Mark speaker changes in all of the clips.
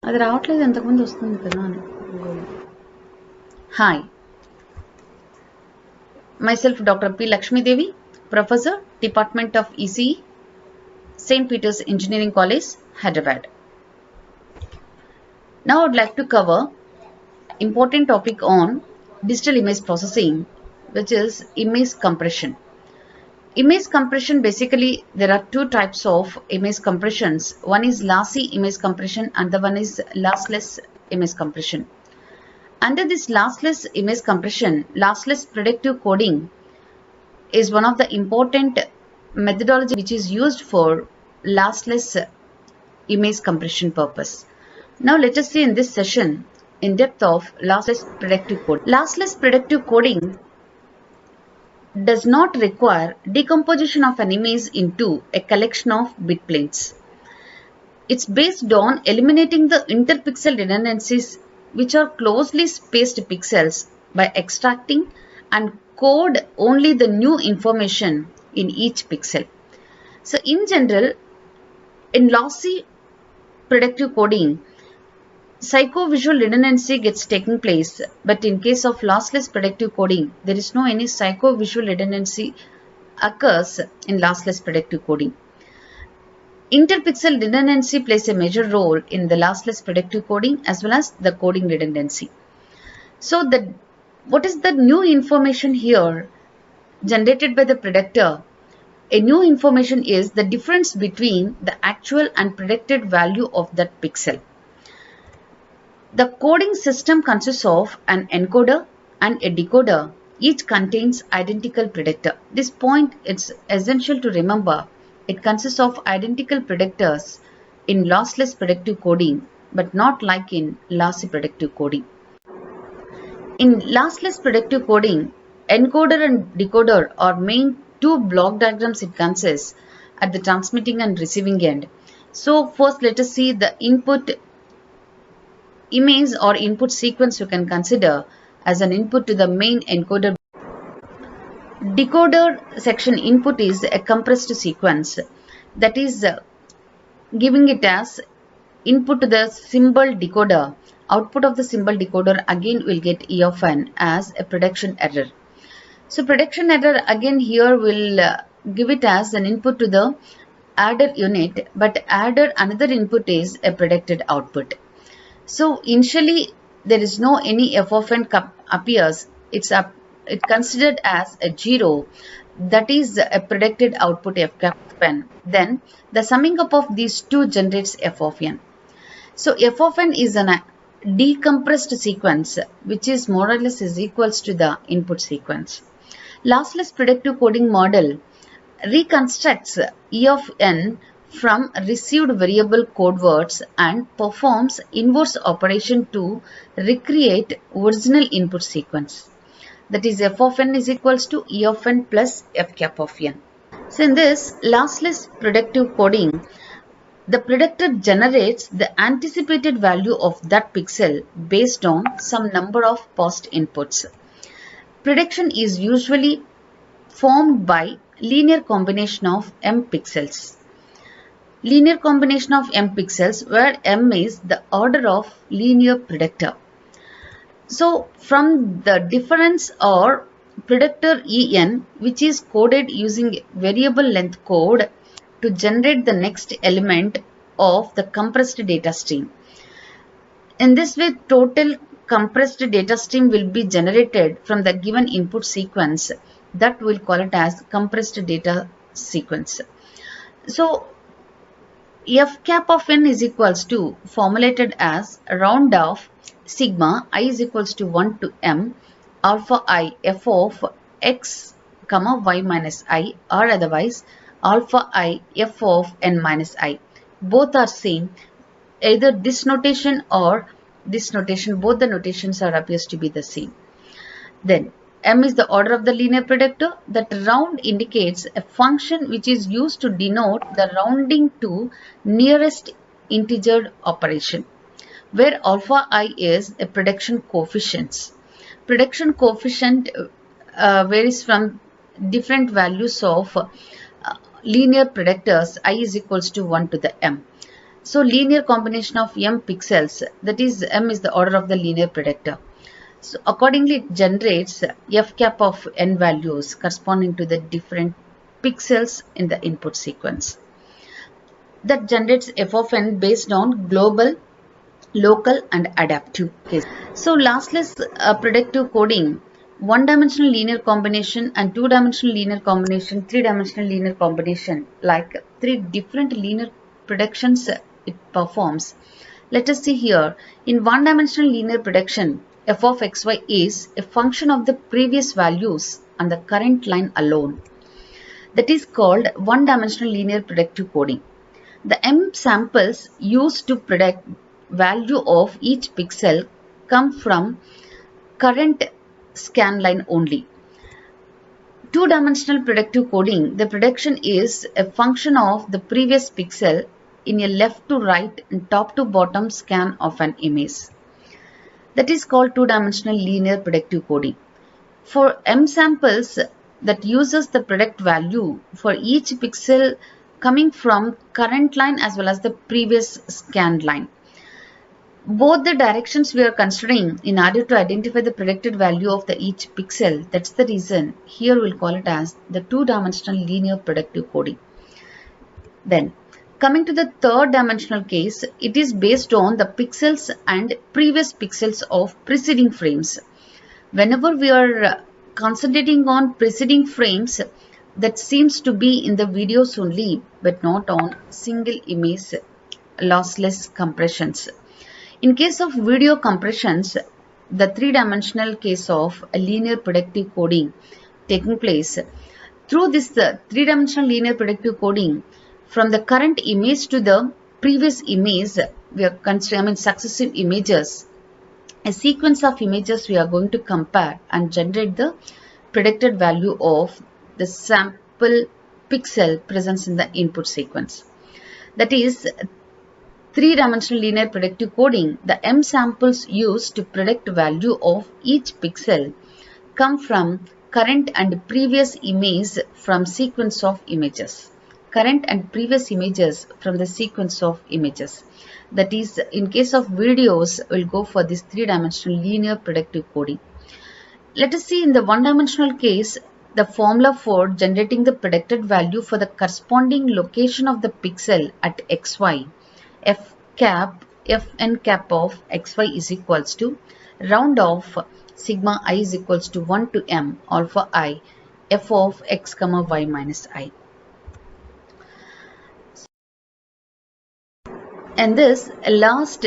Speaker 1: అది రావట్లేదు ఎంతకుముందు వస్తుంది కదా అని. Hi, myself Dr. P. Lakshmi Devi, Professor, Department of ECE, St. Peter's Engineering College, Hyderabad. Now I would like to cover important topic on digital image processing, which is image compression. Image compression, basically there are two types of image compressions. One is lossy image compression and the one is lossless image compression. Under this lossless image compression, lossless predictive coding is one of the important methodology which is used for lossless image compression purpose. Now let us see in this session in depth of lossless predictive coding. Lossless predictive coding does not require decomposition of an image into a collection of bit planes. It's based on eliminating the interpixel redundancies, which are closely spaced pixels, by extracting and code only the new information in each pixel. So in general, in lossy predictive coding, psychovisual redundancy gets taking place, but in case of lossless predictive coding, there is no any psychovisual redundancy occurs in lossless predictive coding. Interpixel redundancy plays a major role in the lossless predictive coding as well as the coding redundancy. So what is the new information here generated by the predictor? A new information is the difference between the actual and predicted value of that pixel. The coding system consists of an encoder and a decoder. Each contains identical predictor. This point is essential to remember. It consists of identical predictors in lossless predictive coding, but not like in lossy predictive coding. In lossless predictive coding, encoder and decoder are main two block diagrams it consists at the transmitting and receiving end. So first let us see the input image or input sequence you can consider as an input to the main encoder. Decoder section input is a compressed sequence, that is giving it as input to the symbol decoder. Output of the symbol decoder again will get E of n as a prediction error. So prediction error again here will give it as an input to the adder unit, but adder another input is a predicted output. So initially there is no any f of n appears. It's considered as a 0, that is a predicted output f cap of n. Then the summing up of these two generates f of n. So f of n is a decompressed sequence which is more or less is equals to the input sequence. Lossless predictive coding model reconstructs E of n from received variable code words and performs inverse operation to recreate original input sequence. That is f of n is equals to E of n plus f cap of n. So in this lossless predictive coding, the predictor generates the anticipated value of that pixel based on some number of past inputs. Prediction is usually formed by linear combination of m pixels. Linear combination of m pixels where m is the order of linear predictor. So from the difference or predictor en, which is coded using variable length code to generate the next element of the compressed data stream. In this way, total compressed data stream will be generated from the given input sequence. That will call it as compressed data sequence. So f cap of n is equals to formulated as round of sigma I is equals to 1 to m alpha I f of x comma y minus I, or otherwise alpha I f of n minus I. Both are same, either this notation or this notation. Both the notations are appears to be the same. Then m is the order of the linear predictor. That round indicates a function which is used to denote the rounding to nearest integer operation, where alpha I is a prediction coefficient. Prediction coefficient varies from different values of linear predictors. I is equals to 1 to the m. So linear combination of m pixels, that is m is the order of the linear predictor. So accordingly it generates f cap of n values corresponding to the different pixels in the input sequence. That generates f of n based on global, local and adaptive case. So lossless predictive coding, one-dimensional linear combination and two-dimensional linear combination, three-dimensional linear combination, like three different linear predictions it performs. Let us see here. In one-dimensional linear prediction, f of xy is a function of the previous values on the current line alone. That is called one-dimensional linear predictive coding. The m samples used to predict value of each pixel come from current scan line only. Two-dimensional predictive coding, the prediction is a function of the previous pixel in a left to right and top to bottom scan of an image. That is called two-dimensional linear predictive coding. For m samples that uses the predict value for each pixel coming from current line as well as the previous scanned line. Both the directions we are considering in order to identify the predicted value of the each pixel. That's the reason here we'll call it as the two-dimensional linear predictive coding. Then coming to the third dimensional case, it is based on the pixels and previous pixels of preceding frames. Whenever we are concentrating on preceding frames, that seems to be in the videos only but not on single image lossless compressions. In case of video compressions, the three-dimensional case of a linear predictive coding taking place. Through this three-dimensional linear predictive coding, from the current image to the previous image, we are considering successive images. A sequence of images we are going to compare and generate the predicted value of the sample pixel present in the input sequence. That is three-dimensional linear predictive coding. The m samples used to predict value of each pixel come from current and previous image from sequence of images. Current and previous images from the sequence of images. That is, in case of videos, we'll go for this three-dimensional linear predictive coding. Let us see in the one-dimensional case, the formula for generating the predicted value for the corresponding location of the pixel at xy. Fn cap of xy is equals to round off sigma I is equals to 1 to m alpha I f of x comma y minus I. And this last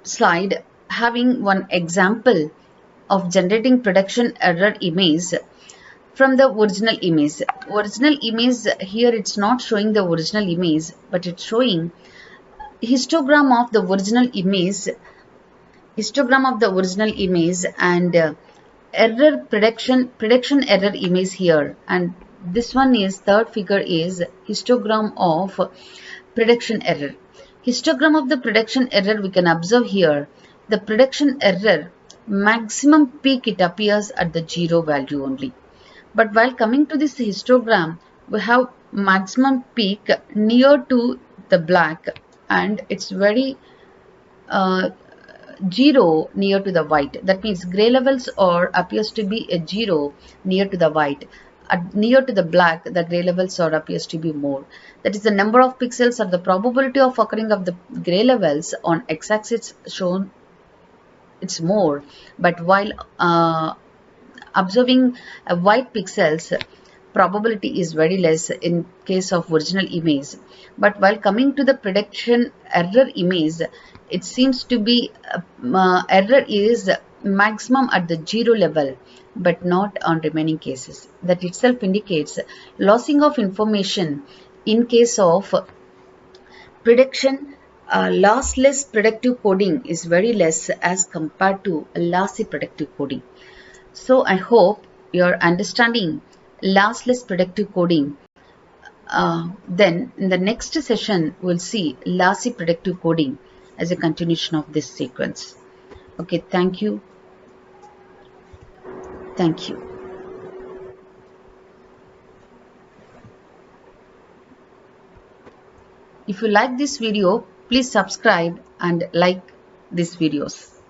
Speaker 1: slide having one example of generating prediction error image from the original image. Original image here it's not showing the original image but it's showing histogram of the original image and error prediction error image here, and this one is third figure is histogram of prediction error. Histogram of the prediction error we can observe here. The prediction error maximum peak it appears at the 0 value only. But while coming to this histogram, we have maximum peak near to the black and it's very 0 near to the white. That means gray levels or appears to be a 0 near to the white. Near to the black, the gray levels or appears to be more. That is the number of pixels or the probability of occurring of the gray levels on x-axis shown it's more, but while observing white pixels, probability is very less in case of original image. But while coming to the prediction error image, it seems to be error is maximum at the 0 level but not on remaining cases. That itself indicates losing of information in case of prediction. Lossless predictive coding is very less as compared to lossy predictive coding. So I hope you are understanding lossless predictive coding. Then in the next session we'll see lossy predictive coding as a continuation of this sequence. Okay, thank you. Thank you. If you like this video, please subscribe and like these videos.